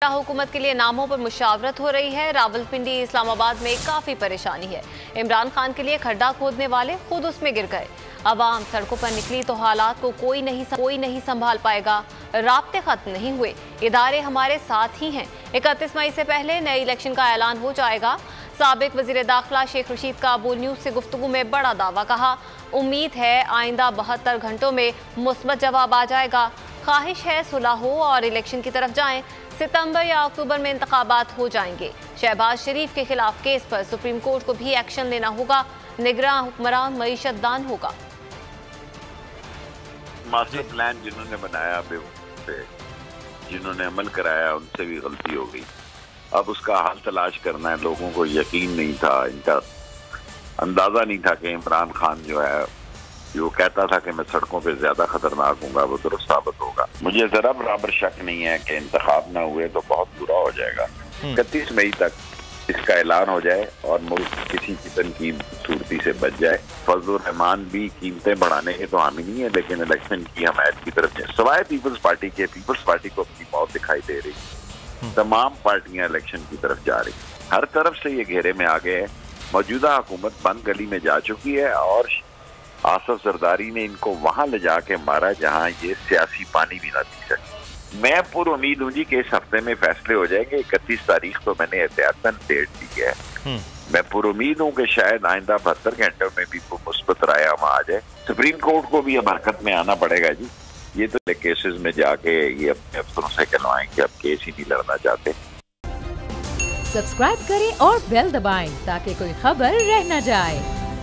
हुकूमत के लिए नामों पर मुशावरत हो रही है। रावलपिंडी इस्लामाबाद में काफी परेशानी है। इमरान खान के लिए खड्डा खोदने वाले खुद उसमें गिर गए। अवाम सड़कों पर निकली तो हालात को कोई नहीं संभाल पाएगा। राब्ते खत्म नहीं हुए, इदारे हमारे साथ ही हैं। 31 मई से पहले नए इलेक्शन का ऐलान हो जाएगा। साबिक वजीर दाखिला शेख रशीद का अबू न्यूज से गुफ्तगू में बड़ा दावा कहा। उम्मीद है आइंदा 72 घंटों में मुस्बत जवाब आ जाएगा। ख्वाहिश है सुलह हो और इलेक्शन की तरफ जाएं। सितंबर या अक्टूबर में इंतखाबात हो जाएंगे। शहबाज शरीफ के खिलाफ केस पर सुप्रीम कोर्ट को भी एक्शन लेना होगा। निगरान हुक्मरान मईशत दान होगा। मास्टर प्लान जिन्होंने बनाया, जिन्होंने अमल कराया, उनसे भी गलती हो गई। अब उसका हल तलाश करना है। लोगों को यकीन नहीं था, इनका अंदाजा नहीं था कि इमरान खान जो है, जो कहता था कि मैं सड़कों पे ज्यादा खतरनाक हूँगा, वो दुरुस्त साबित होगा। मुझे जरा बराबर शक नहीं है कि इंतखाब ना हुए तो बहुत बुरा हो जाएगा। 31 मई तक इसका ऐलान हो जाए और मुल्क किसी किस्म की सूरती से बच जाए। फजलुर रहमान भी कीमतें बढ़ाने के तो हामी नहीं है, लेकिन इलेक्शन की हमायत की तरफ से सवाए पीपल्स पार्टी के, पीपल्स पार्टी को अपनी मौत दिखाई दे रही। तमाम पार्टियां इलेक्शन की तरफ जा रही, हर तरफ से ये घेरे में आ गए हैं। मौजूदा हुकूमत बंद गली में जा चुकी है और आसफ जरदारी ने इनको वहां ले जाके मारा जहां ये सियासी पानी भी ना पी सके। मैं पूरी उम्मीद हूँ जी कि इस हफ्ते में फैसले हो जाएंगे। 31 तारीख तो मैंने एहतियातन डेट दी है। मैं पूरी उम्मीद हूँ कि शायद आइंदा 72 घंटों में भी मुस्बत राय वहां आ जाए। सुप्रीम कोर्ट को भी अब हरकत में आना पड़ेगा जी। ये तो केसेस में जाके ये अपने अफसरों से कहलवाएं कि अब केस ही नहीं लड़ना चाहते। सब्सक्राइब करें और बेल दबाएं ताकि कोई खबर रह न जाए।